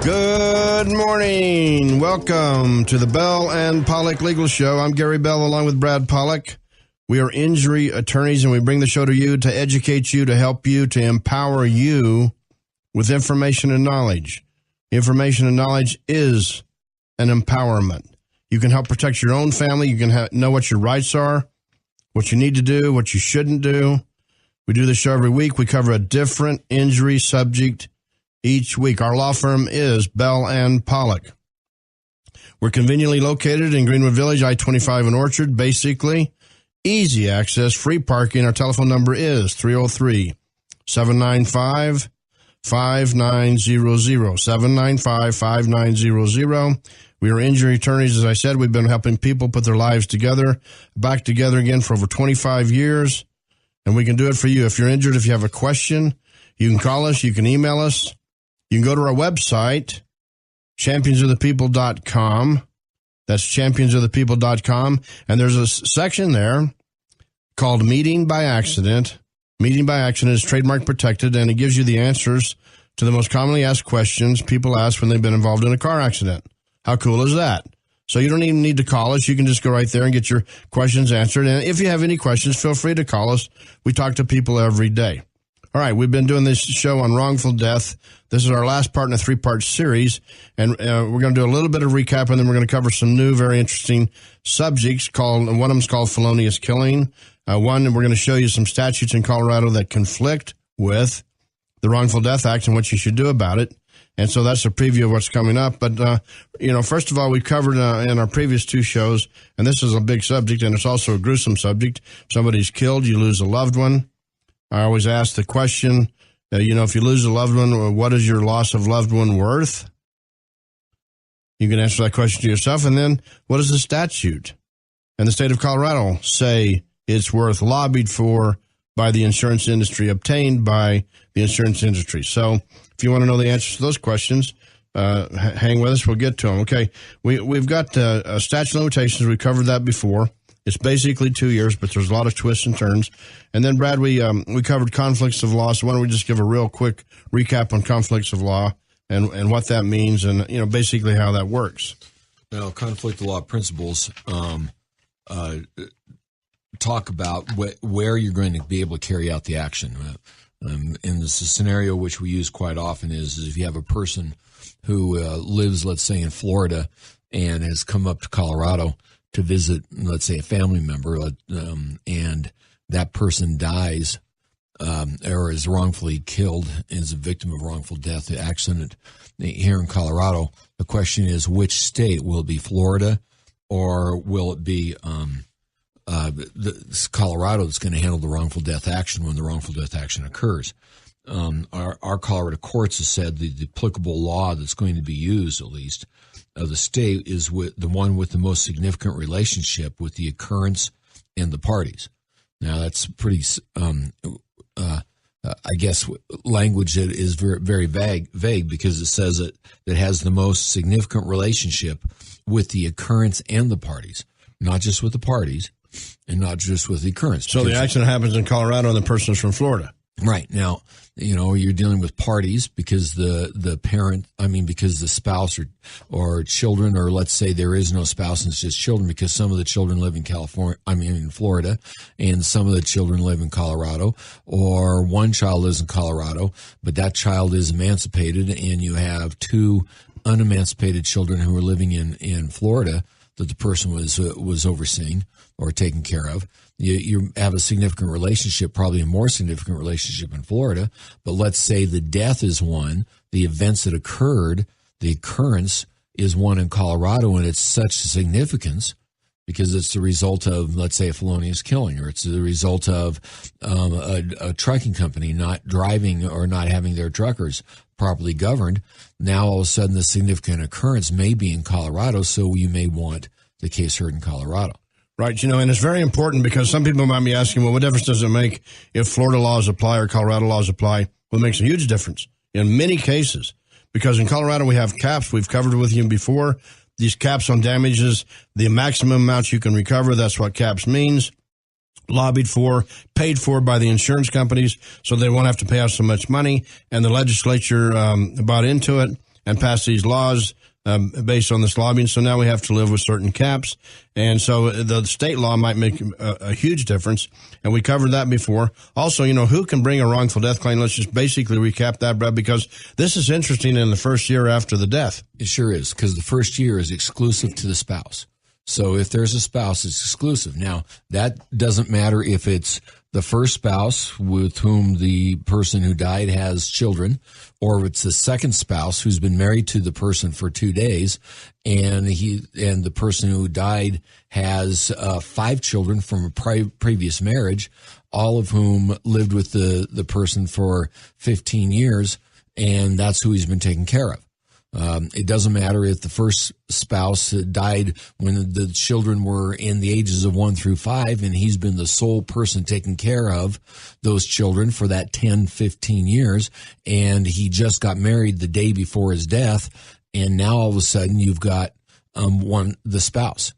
Good morning. Welcome to the Bell and Pollock Legal Show. I'm Gary Bell along with Brad Pollock. We are injury attorneys, and we bring the show to you to educate you, to help you, to empower you with information and knowledge. Information and knowledge is an empowerment. You can help protect your own family. You can know what your rights are, what you need to do, what you shouldn't do. We do this show every week. We cover a different injury subject each week. Our law firm is Bell and Pollock. We're conveniently located in Greenwood Village, I-25 and Orchard. Basically, easy access, free parking. Our telephone number is 303-795-5900, 795-5900. We are injury attorneys. As I said, we've been helping people put their lives back together again for over 25 years, and we can do it for you. If you're injured, if you have a question, you can call us, you can email us. You can go to our website, championsofthepeople.com. That's championsofthepeople.com. And there's a section there called Meeting by Accident. Meeting by Accident is trademark protected, and it gives you the answers to the most commonly asked questions people ask when they've been involved in a car accident. How cool is that? So you don't even need to call us. You can just go right there and get your questions answered. And if you have any questions, feel free to call us. We talk to people every day. All right, we've been doing this show on wrongful death. This is our last part in a three-part series, and we're going to do a little bit of recap, and then we're going to cover some new, very interesting subjects. One of them is called felonious killing. One, we're going to show you some statutes in Colorado that conflict with the Wrongful Death Act and what you should do about it. And so that's a preview of what's coming up. But, first of all, we covered in our previous two shows, and this is a big subject, and it's also a gruesome subject. Somebody's killed, you lose a loved one. I always ask the question, if you lose a loved one, what is your loss of loved one worth? You can answer that question to yourself. And then what does the statute and the state of Colorado say it's worth, lobbied for by the insurance industry, obtained by the insurance industry? So if you want to know the answers to those questions, hang with us. We'll get to them. Okay, we've got statute of limitations. We covered that before. It's basically 2 years, but there's a lot of twists and turns. And then, Brad, we covered conflicts of law. So why don't we just give a real quick recap on conflicts of law and what that means and, basically how that works. Now, conflict of law principles talk about where you're going to be able to carry out the action. In the scenario which we use quite often is if you have a person who lives, let's say, in Florida and has come up to Colorado to visit, let's say, a family member, and that person dies or is wrongfully killed, is a victim of wrongful death accident here in Colorado. The question is, which state? Will it be Florida, or will it be Colorado that's going to handle the wrongful death action when the wrongful death action occurs? Our Colorado courts have said the applicable law that's going to be used, at least, of the state is the one with the most significant relationship with the occurrence and the parties. Now, that's pretty, I guess, language that is very, very vague because it says that it has the most significant relationship with the occurrence and the parties, not just with the parties and not just with the occurrence. So the accident happens in Colorado and the person is from Florida. Right. Now, you're dealing with parties because because the spouse or children, or let's say there is no spouse and it's just children because some of the children live in in Florida and some of the children live in Colorado, or one child lives in Colorado, but that child is emancipated and you have two unemancipated children who are living in Florida that the person was overseeing or taking care of. You have a significant relationship, probably a more significant relationship in Florida, but let's say the death is one, the events that occurred, the occurrence is one in Colorado, and it's such significance because it's the result of, let's say, a felonious killing, or it's the result of a trucking company not driving or not having their truckers properly governed. Now, all of a sudden, the significant occurrence may be in Colorado, so you may want the case heard in Colorado. Right, and it's very important because some people might be asking, well, what difference does it make if Florida laws apply or Colorado laws apply? Well, it makes a huge difference in many cases because in Colorado we have caps. We've covered with you before. These caps on damages, the maximum amounts you can recover, that's what caps means. Lobbied for, paid for by the insurance companies so they won't have to pay out so much money, and the legislature bought into it. and passed these laws based on this lobbying. So now we have to live with certain caps. And so the state law might make a huge difference. And we covered that before. Also, who can bring a wrongful death claim? Let's just basically recap that, Brad, because this is interesting in the first year after the death. It sure is, because the first year is exclusive to the spouse. So if there's a spouse, it's exclusive. Now, that doesn't matter if it's the first spouse with whom the person who died has children, or if it's the second spouse who's been married to the person for 2 days, and the person who died has 5 children from a previous marriage, all of whom lived with the person for 15 years, and that's who he's been taking care of. It doesn't matter if the first spouse died when the children were in the ages of 1 through 5, and he's been the sole person taking care of those children for that 10, 15 years, and he just got married the day before his death, and now all of a sudden you've got the spouse.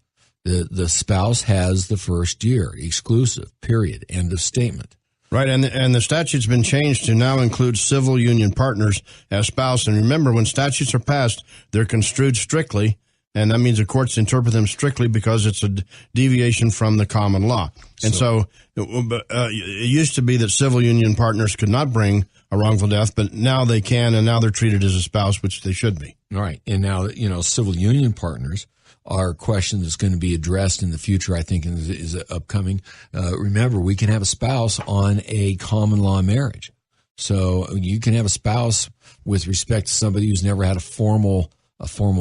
The spouse has the first year, exclusive, period, end of statement. Right, and the statute's been changed to now include civil union partners as spouse. And remember, when statutes are passed, they're construed strictly, and that means the courts interpret them strictly because it's a deviation from the common law. And so it used to be that civil union partners could not bring a wrongful death, but now they can, and now they're treated as a spouse, which they should be. All right, and now, civil union partners are a question that's going to be addressed in the future, I think, is upcoming. Remember, we can have a spouse on a common law marriage. So you can have a spouse with respect to somebody who's never had a formal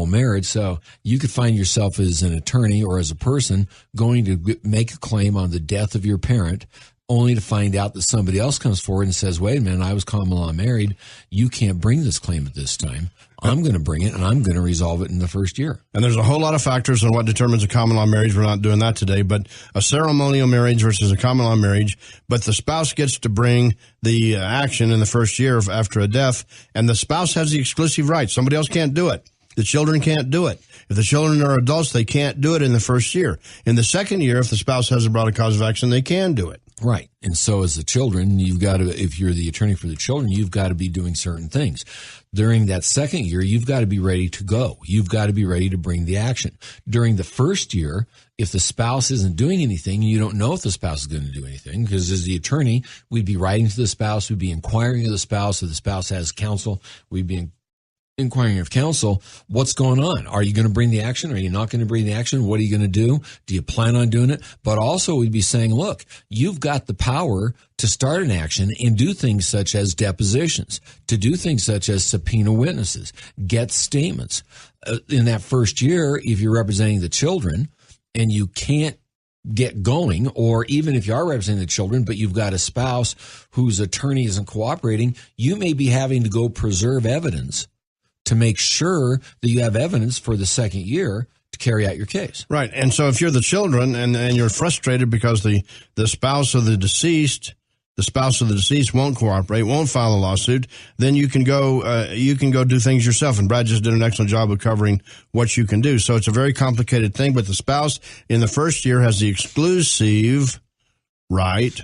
marriage. So you could find yourself as an attorney or as a person going to make a claim on the death of your parent, only to find out that somebody else comes forward and says, wait a minute, I was common law married. You can't bring this claim at this time. I'm going to bring it, and I'm going to resolve it in the first year. And there's a whole lot of factors on what determines a common law marriage. We're not doing that today, but a ceremonial marriage versus a common law marriage. But the spouse gets to bring the action in the first year after a death, and the spouse has the exclusive right. Somebody else can't do it. The children can't do it. If the children are adults, they can't do it in the first year. In the second year, if the spouse hasn't brought a cause of action, they can do it. Right. And so as the children, you've got to, if you're the attorney for the children, you've got to be doing certain things. During that second year, you've got to be ready to go. You've got to be ready to bring the action. During the first year, if the spouse isn't doing anything, you don't know if the spouse is going to do anything, because as the attorney, we'd be writing to the spouse, we'd be inquiring of the spouse. If the spouse has counsel, we'd be inquiring of counsel, what's going on? Are you going to bring the action? Are you not going to bring the action? What are you going to do? Do you plan on doing it? But also we'd be saying, look, you've got the power to start an action and do things such as depositions, to do things such as subpoena witnesses, get statements. In that first year, if you're representing the children and you can't get going, or even if you are representing the children, but you've got a spouse whose attorney isn't cooperating, you may be having to go preserve evidence to make sure that you have evidence for the second year to carry out your case. Right. And so if you're the children and you're frustrated because the spouse of the deceased won't cooperate, won't file a lawsuit, then you can go do things yourself. And Brad just did an excellent job of covering what you can do. So it's a very complicated thing, but the spouse in the first year has the exclusive right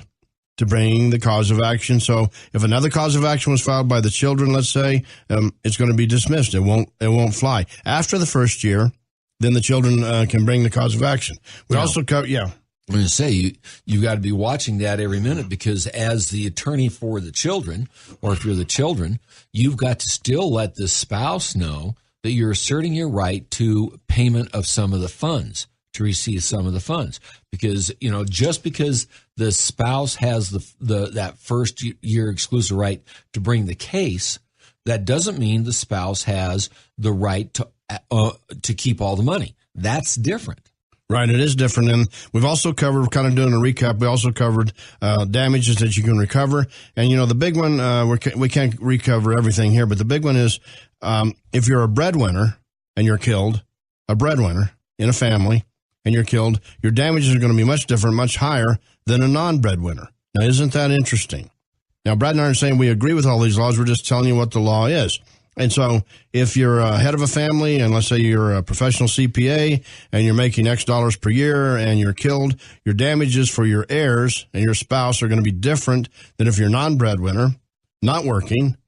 to bring the cause of action. So if another cause of action was filed by the children, let's say, it's going to be dismissed. It won't fly. After the first year, then the children can bring the cause of action. We also cover, I'm going to say you've got to be watching that every minute, because as the attorney for the children, or if you're the children, you've got to still let the spouse know that you're asserting your right to payment of some of the funds, to receive some of the funds. Because, just because the spouse has that first year exclusive right to bring the case, that doesn't mean the spouse has the right to keep all the money. That's different. Right, it is different. And we've also covered, kind of doing a recap, we also covered damages that you can recover. And, the big one, we can't recover everything here, but the big one is if you're a breadwinner and you're killed, a breadwinner in a family, and you're killed, your damages are going to be much different, much higher than a non-breadwinner. Now, isn't that interesting? Now, Brad and I are saying we agree with all these laws. We're just telling you what the law is. And so if you're a head of a family, and let's say you're a professional CPA and you're making X dollars per year and you're killed, your damages for your heirs and your spouse are going to be different than if you're non-breadwinner, not working,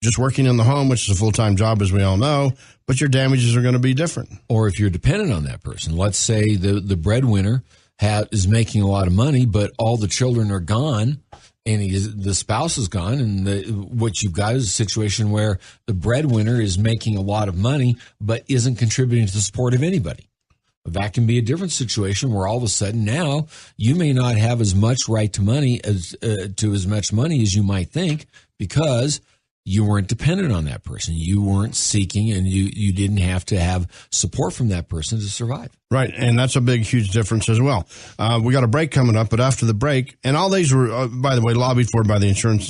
just working in the home, which is a full-time job, as we all know, but your damages are going to be different. Or if you're dependent on that person, let's say the breadwinner is making a lot of money, but all the children are gone, and the spouse is gone, and what you've got is a situation where the breadwinner is making a lot of money, but isn't contributing to the support of anybody. That can be a different situation where all of a sudden now you may not have as much right to money as much money as you might think, because you weren't dependent on that person. You weren't seeking, and you didn't have to have support from that person to survive. Right, and that's a big, huge difference as well. We got a break coming up, but after the break, and all these were, by the way, lobbied for by the insurance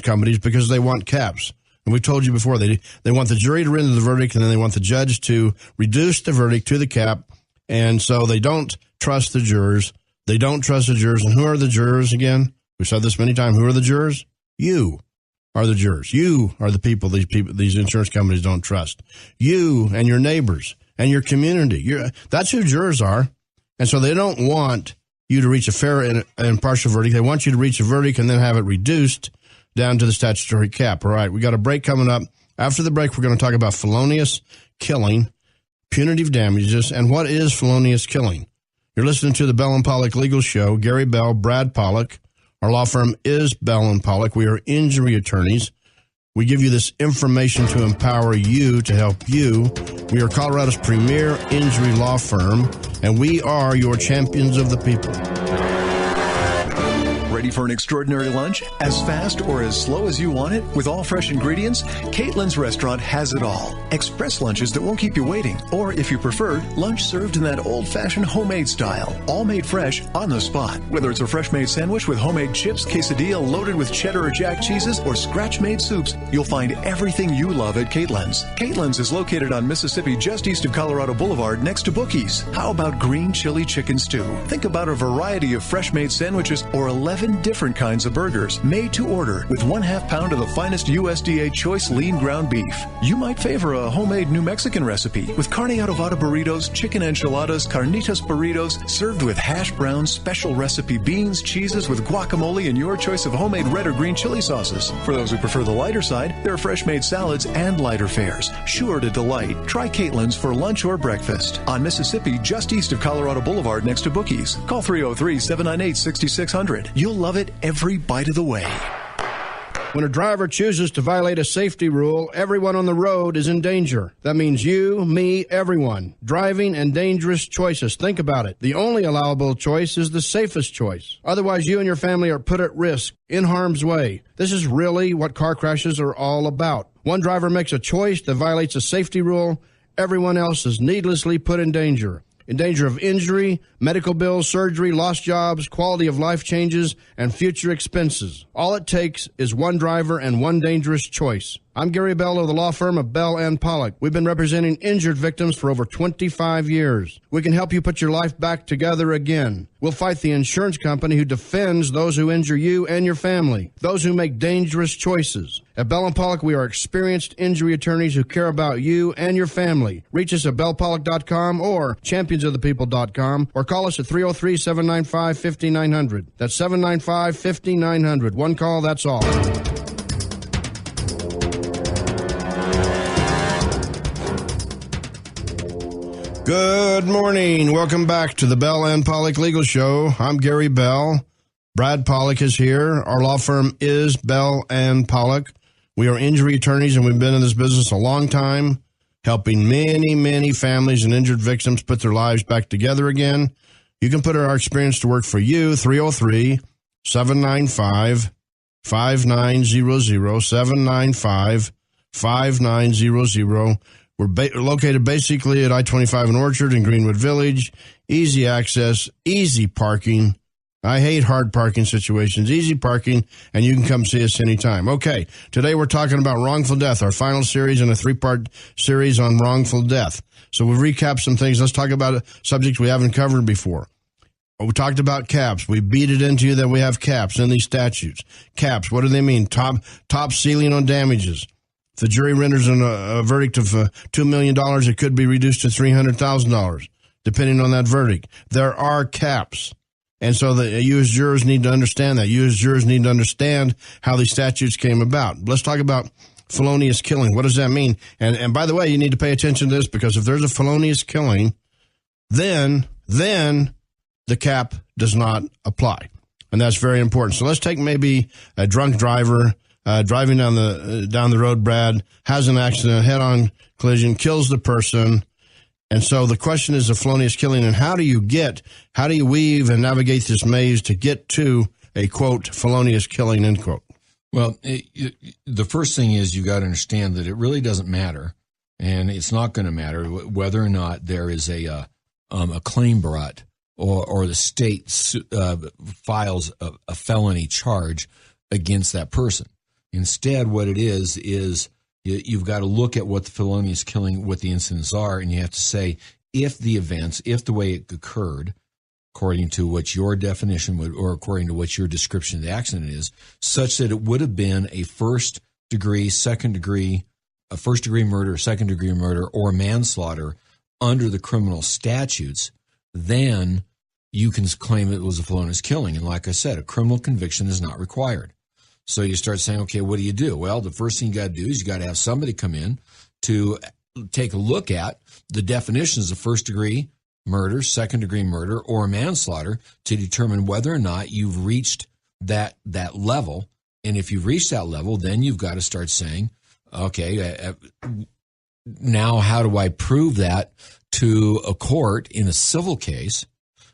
companies, because they want caps. And we told you before, they want the jury to render the verdict, and then they want the judge to reduce the verdict to the cap, and so they don't trust the jurors. They don't trust the jurors, and who are the jurors again? We've said this many times. Who are the jurors? You are the jurors. You are the people these insurance companies don't trust. You and your neighbors and your community. That's who jurors are. And so they don't want you to reach a fair and impartial verdict. They want you to reach a verdict and then have it reduced down to the statutory cap. All right, we got a break coming up. After the break, we're going to talk about felonious killing, punitive damages, and what is felonious killing. You're listening to the Bell and Pollock Legal Show. Gary Bell, Brad Pollock. Our law firm is Bell & Pollock. We are injury attorneys. We give you this information to empower you, to help you. We are Colorado's premier injury law firm, and we are your champions of the people. Ready for an extraordinary lunch? As fast or as slow as you want it? With all fresh ingredients? Caitlin's Restaurant has it all. Express lunches that won't keep you waiting. Or, if you prefer, lunch served in that old-fashioned homemade style. All made fresh on the spot. Whether it's a fresh-made sandwich with homemade chips, quesadilla loaded with cheddar or jack cheeses, or scratch-made soups, you'll find everything you love at Caitlin's. Caitlin's is located on Mississippi just east of Colorado Boulevard next to Bookies. How about green chili chicken stew? Think about a variety of fresh-made sandwiches or 11 different kinds of burgers made to order with 1/2 pound of the finest USDA choice lean ground beef. You might favor a homemade New Mexican recipe with carne adobada burritos, chicken enchiladas, carnitas burritos, served with hash browns, special recipe beans, cheeses with guacamole, and your choice of homemade red or green chili sauces. For those who prefer the lighter side, there are fresh made salads and lighter fares, sure to delight. Try Caitlin's for lunch or breakfast on Mississippi, just east of Colorado Boulevard next to Bookies. Call 303-798-6600. You'll love it every bite of the way. When a driver chooses to violate a safety rule, everyone on the road is in danger. That means you, me, everyone. Driving and dangerous choices. Think about it. The only allowable choice is the safest choice. Otherwise, you and your family are put at risk, in harm's way. This is really what car crashes are all about. One driver makes a choice that violates a safety rule. Everyone else is needlessly put in danger of injury, medical bills, surgery, lost jobs, quality of life changes, and future expenses. All it takes is one driver and one dangerous choice. I'm Gary Bell of the law firm of Bell & Pollock. We've been representing injured victims for over 25 years. We can help you put your life back together again. We'll fight the insurance company who defends those who injure you and your family, those who make dangerous choices. At Bell & Pollock, we are experienced injury attorneys who care about you and your family. Reach us at bellpollock.com or championsofthepeople.com, or call us at 303-795-5900. That's 795-5900. One call, that's all. Good morning. Welcome back to the Bell and Pollock Legal Show. I'm Gary Bell. Brad Pollock is here. Our law firm is Bell and Pollock. We are injury attorneys, and we've been in this business a long time, helping many, many families and injured victims put their lives back together again. You can put our experience to work for you, 303-795-5900, 795-5900. We're located basically at I-25 and Orchard in Greenwood Village. Easy access, easy parking. I hate hard parking situations. Easy parking, and you can come see us anytime. Okay, today we're talking about wrongful death, our final series in a 3-part series on wrongful death. So we'll recap some things. Let's talk about subjects we haven't covered before. We talked about caps. We beat it into you that we have caps in these statutes. Caps, what do they mean? Top ceiling on damages. If the jury renders a verdict of $2 million, it could be reduced to $300,000, depending on that verdict. There are caps. And so you as jurors need to understand that. You as jurors need to understand how these statutes came about. Let's talk about felonious killing. What does that mean? And by the way, you need to pay attention to this, because if there's a felonious killing, then the cap does not apply. And that's very important. So let's take maybe a drunk driver driving down the road, Brad, has an accident, head-on collision, kills the person. And so the question is a felonious killing, and how do you weave and navigate this maze to get to a, quote, felonious killing, end quote? Well, the first thing is you got to understand that it really doesn't matter, and it's not going to matter whether or not there is a claim brought or the state files a felony charge against that person. Instead, what it is you've got to look at what the felonious killing, what the incidents are, and you have to say if the way it occurred, according to what your definition would, or according to what your description of the accident is, such that it would have been a first degree murder, second degree murder, or manslaughter under the criminal statutes, then you can claim it was a felonious killing. And like I said, a criminal conviction is not required. So you start saying, okay, what do you do? Well, the first thing you got to do is you got to have somebody come in to take a look at the definitions of first degree murder, second degree murder, or manslaughter to determine whether or not you've reached that level. And if you've reached that level, then you've got to start saying, okay, now how do I prove that to a court in a civil case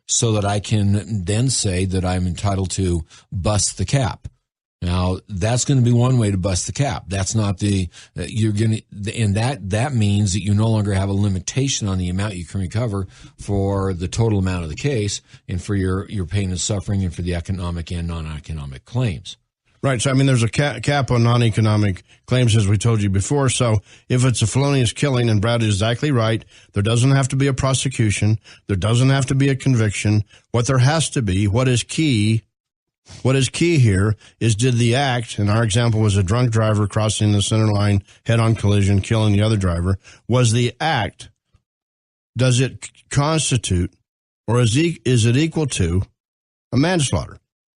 so that I can then say that I'm entitled to bust the cap? Now, that's going to be one way to bust the cap. That's not and that means that you no longer have a limitation on the amount you can recover for the total amount of the case and for your pain and suffering and for the economic and non-economic claims. Right. So, I mean, there's a cap on non-economic claims, as we told you before. So if it's a felonious killing, and Brad is exactly right, there doesn't have to be a prosecution. There doesn't have to be a conviction. What there has to be, what is key here is, did the act, and our example was a drunk driver crossing the center line, head-on collision, killing the other driver, was the act, does it constitute, or is it equal to a manslaughter?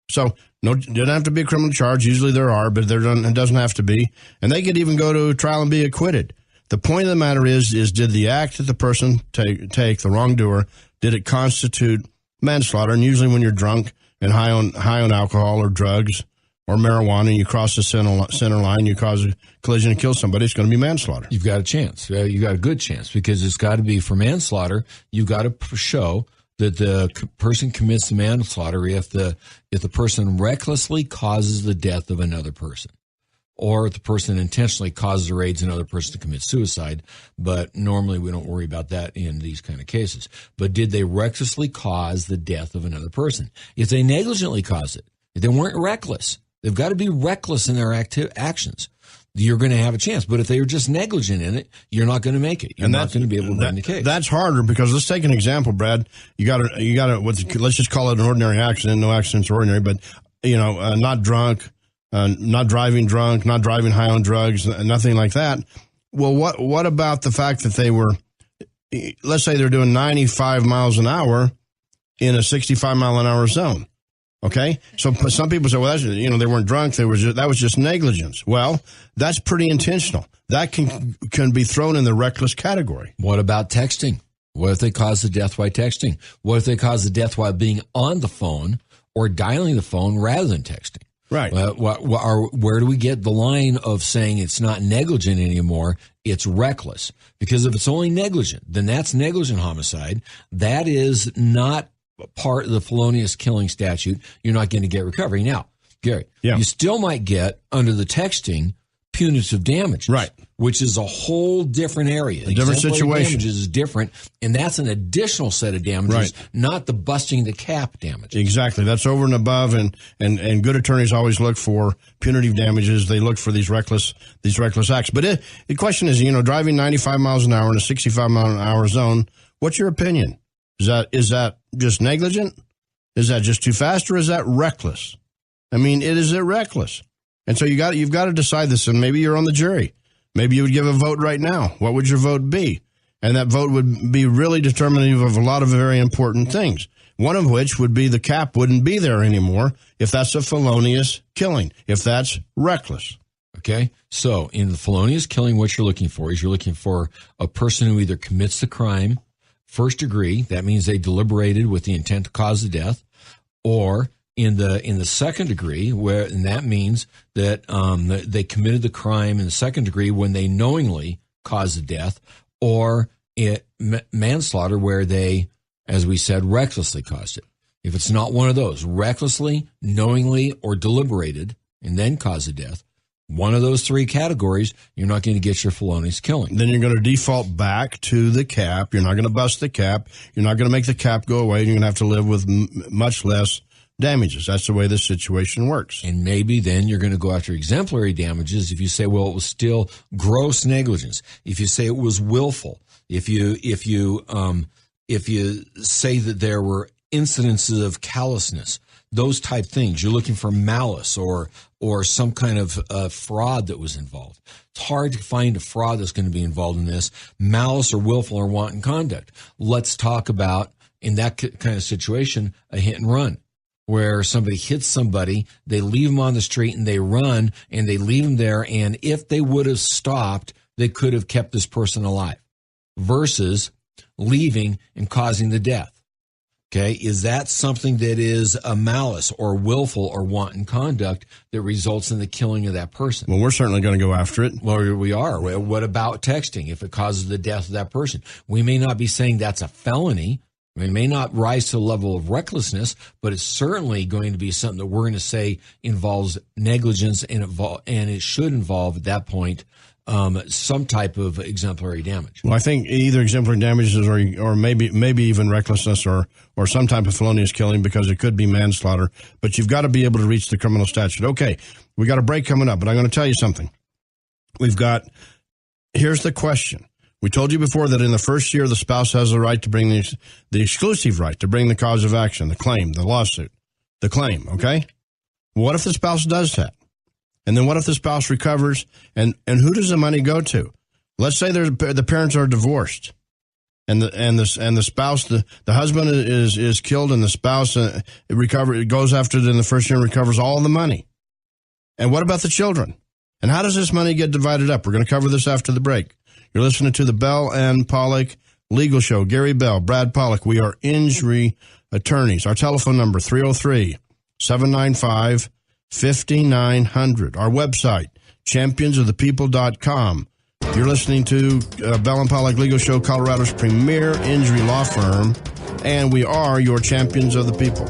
So, no, it doesn't have to be a criminal charge. Usually there are, but it doesn't have to be. And they could even go to trial and be acquitted. The point of the matter is did the act that the person take, the wrongdoer, did it constitute manslaughter? And usually when you're drunk and high on alcohol or drugs or marijuana, you cross the center line, you cause a collision and kill somebody, it's going to be manslaughter. You've got a chance. You've got a good chance, because it's got to be, for manslaughter, you've got to show that the person commits the manslaughter if the person recklessly causes the death of another person, or if the person intentionally causes or aids another person to commit suicide. But normally we don't worry about that in these kind of cases. But did they recklessly cause the death of another person? If they negligently caused it, if they weren't reckless, they've got to be reckless in their actions, you're going to have a chance. But if they were just negligent in it, you're not going to make it. You're not going to be able to win the case. That's harder, because let's take an example, Brad. You got to. Let's just call it an ordinary accident. No accidents are ordinary, but not drunk, not driving drunk, not driving high on drugs, nothing like that. Well, what about the fact that they were, let's say they're doing 95 miles an hour in a 65 mile an hour zone? Okay, so some people say, well, they weren't drunk. That was just negligence. Well, that's pretty intentional. That can be thrown in the reckless category. What about texting? What if they cause the death by texting? What if they cause the death while being on the phone or dialing the phone rather than texting? Right. Where do we get the line of saying it's not negligent anymore, it's reckless? Because if it's only negligent, then that's negligent homicide. That is not part of the felonious killing statute. You're not going to get recovery. Now, Gary, you still might get, under the texting, punitive damages, right? Which is a whole different area. A different situation. Damages is different, and that's an additional set of damages, not the busting the cap damages. Exactly. That's over and above, and good attorneys always look for punitive damages. They look for these reckless acts. But the question is, driving 95 miles an hour in a 65 mile an hour zone, what's your opinion? Is that just negligent? Is that just too fast, or is that reckless? I mean, is it reckless? And so you've got to decide this, and maybe you're on the jury. Maybe you would give a vote right now. What would your vote be? And that vote would be really determinative of a lot of very important things. One of which would be the cap wouldn't be there anymore if that's a felonious killing, if that's reckless. Okay, so in the felonious killing, what you're looking for is you're looking for a person who either commits the crime first degree, that means they deliberated with the intent to cause the death, or in the second degree, and that means that they committed the crime in the second degree when they knowingly caused the death, or manslaughter where they, as we said, recklessly caused it. If it's not one of those, recklessly, knowingly, or deliberated, and then caused the death, one of those three categories, you're not going to get your felonious killing. Then you're going to default back to the cap. You're not going to bust the cap. You're not going to make the cap go away. You're going to have to live with much less damages. That's the way this situation works. And maybe then you're going to go after exemplary damages if you say, well, it was still gross negligence. If you say it was willful. If you say that there were incidences of callousness, those type things. You're looking for malice or some kind of fraud that was involved. It's hard to find a fraud that's going to be involved in this. Malice or willful or wanton conduct. Let's talk about, in that kind of situation, a hit and run, where somebody hits somebody, they leave them on the street and they run and they leave them there. And if they would have stopped, they could have kept this person alive versus leaving and causing the death. Okay, is that something that is a malice or willful or wanton conduct that results in the killing of that person? Well, we're certainly going to go after it. Well, we are. What about texting if it causes the death of that person? We may not be saying that's a felony. It may not rise to the level of recklessness, but it's certainly going to be something that we're going to say involves negligence and it should involve at that point some type of exemplary damage. Well, I think either exemplary damages or maybe even recklessness or some type of felonious killing, because it could be manslaughter. But you've got to be able to reach the criminal statute. Okay, we got a break coming up, but I'm going to tell you something. Here's the question. We told you before that in the first year, the spouse has the right to bring the exclusive right to bring the cause of action, the claim, the lawsuit, the claim, okay? What if the spouse does that? And then what if the spouse recovers, and who does the money go to? Let's say the parents are divorced, and the spouse, the husband is killed, and the spouse goes after it in the first year and recovers all the money. And what about the children? And how does this money get divided up? We're going to cover this after the break. You're listening to the Bell and Pollock Legal Show. Gary Bell, Brad Pollock. We are injury attorneys. Our telephone number, 303-795-5900. Our website, championsofthepeople.com. You're listening to Bell and Pollock Legal Show, Colorado's premier injury law firm, and we are your champions of the people.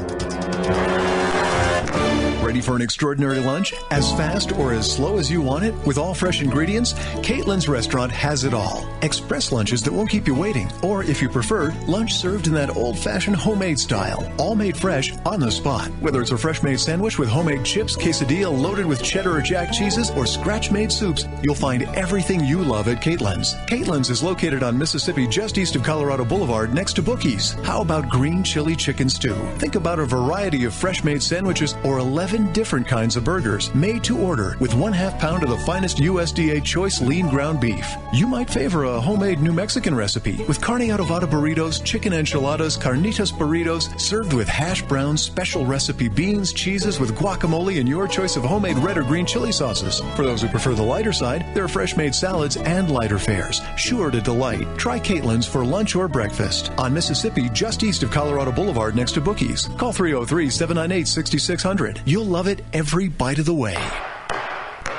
Ready for an extraordinary lunch? As fast or as slow as you want it? With all fresh ingredients? Caitlin's Restaurant has it all. Express lunches that won't keep you waiting. Or, if you prefer, lunch served in that old-fashioned homemade style. All made fresh on the spot. Whether it's a fresh-made sandwich with homemade chips, quesadilla loaded with cheddar or jack cheeses, or scratch-made soups, you'll find everything you love at Caitlin's. Caitlin's is located on Mississippi just east of Colorado Boulevard next to Bookies. How about green chili chicken stew? Think about a variety of fresh-made sandwiches or 11 different kinds of burgers made to order with 1/2 pound of the finest USDA choice lean ground beef. You might favor a homemade New Mexican recipe with carne adobada burritos, chicken enchiladas, carnitas burritos, served with hash browns, special recipe beans, cheeses with guacamole, and your choice of homemade red or green chili sauces. For those who prefer the lighter side, there are fresh made salads and lighter fares, sure to delight. Try Caitlin's for lunch or breakfast on Mississippi, just east of Colorado Boulevard next to Bookies. Call 303-798-6600. You'll love it every bite of the way.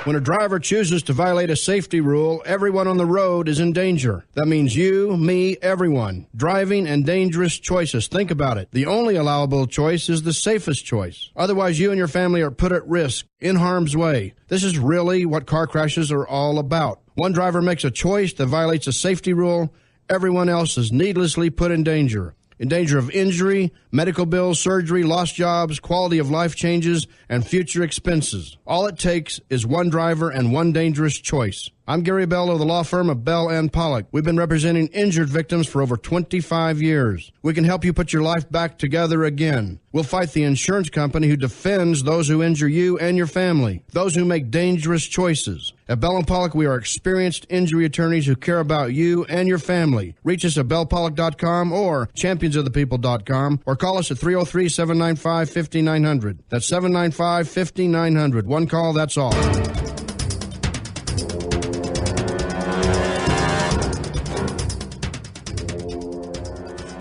When a driver chooses to violate a safety rule, everyone on the road is in danger. That means you, me, everyone. Driving and dangerous choices. Think about it. The only allowable choice is the safest choice. Otherwise, you and your family are put at risk, in harm's way. This is really what car crashes are all about. One driver makes a choice that violates a safety rule. Everyone else is needlessly put in danger of injury, medical bills, surgery, lost jobs, quality of life changes, and future expenses. All it takes is one driver and one dangerous choice. I'm Gary Bell of the law firm of Bell and Pollock. We've been representing injured victims for over 25 years. We can help you put your life back together again. We'll fight the insurance company who defends those who injure you and your family, those who make dangerous choices. At Bell and Pollock, we are experienced injury attorneys who care about you and your family. Reach us at bellpollock.com or championsofthepeople.com or call us at 303-795-5900. That's 795-5900. One call, that's all.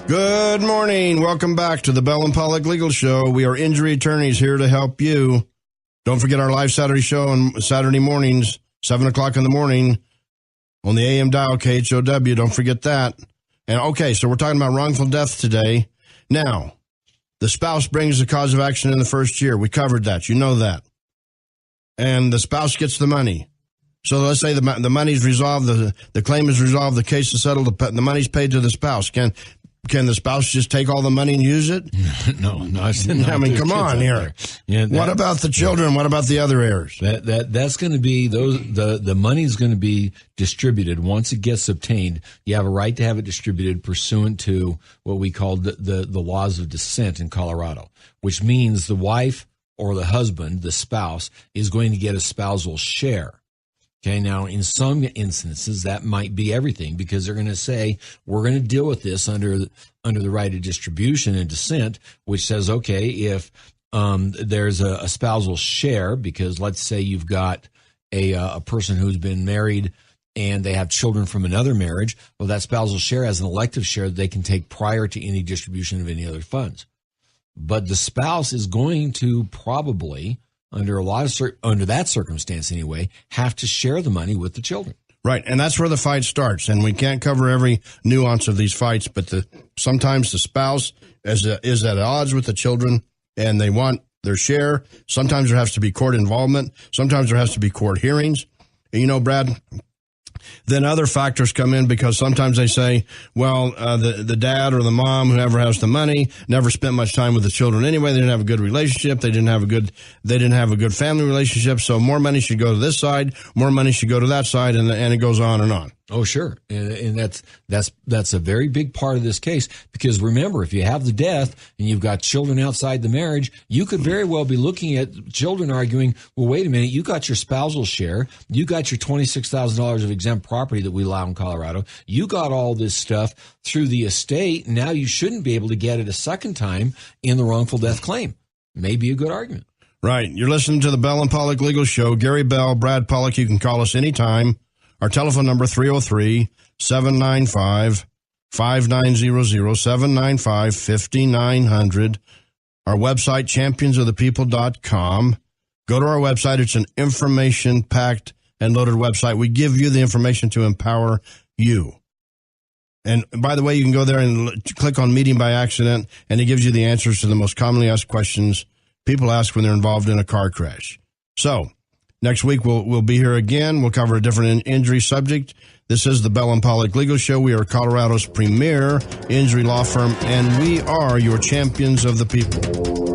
Good morning. Welcome back to the Bell and Pollock Legal Show. We are injury attorneys here to help you. Don't forget our live Saturday show on Saturday mornings, 7 o'clock in the morning on the AM dial, KHOW. Don't forget that. And okay, so we're talking about wrongful death today. Now, the spouse brings the cause of action in the first year. We covered that. You know that. And the spouse gets the money. So let's say the money's resolved, the claim is resolved, the case is settled, the money's paid to the spouse. Can the spouse just take all the money and use it? No. I mean, come on here. Yeah, what about the children? What about the other heirs? That's going to be the money's going to be distributed once it gets obtained. You have a right to have it distributed pursuant to what we call the laws of descent in Colorado, which means the wife or the husband, the spouse, is going to get a spousal share. Okay, now in some instances that might be everything because they're going to say we're going to deal with this under the right of distribution and descent, which says okay, if there's a spousal share, because let's say you've got a person who's been married and they have children from another marriage, well, that spousal share has an elective share that they can take prior to any distribution of any other funds. But the spouse is going to probably, under that circumstance anyway, have to share the money with the children. Right, and that's where the fight starts. And we can't cover every nuance of these fights, but sometimes the spouse is at odds with the children, and they want their share. Sometimes there has to be court involvement. Sometimes there has to be court hearings. And you know, Brad, then other factors come in because sometimes they say, well, the dad or the mom, whoever has the money, never spent much time with the children anyway. They didn't have a good relationship. They didn't have a good family relationship. So more money should go to this side, more money should go to that side, and it goes on and on. Oh, sure. And that's a very big part of this case, because remember, if you have the death and you've got children outside the marriage, you could very well be looking at children arguing, well, wait a minute, you got your spousal share, you got your $26,000 of exempt property that we allow in Colorado, you got all this stuff through the estate, now you shouldn't be able to get it a second time in the wrongful death claim. Maybe a good argument. Right. You're listening to the Bell and Pollock Legal Show. Gary Bell, Brad Pollock. You can call us anytime. Our telephone number, 303-795-5900, 795-5900. Our website, championsofthepeople.com. Go to our website. It's an information-packed and loaded website. We give you the information to empower you. And by the way, you can go there and click on Meeting by Accident, and it gives you the answers to the most commonly asked questions people ask when they're involved in a car crash. So, next week, we'll be here again. We'll cover a different injury subject. This is the Bell and Pollock Legal Show. We are Colorado's premier injury law firm, and we are your champions of the people.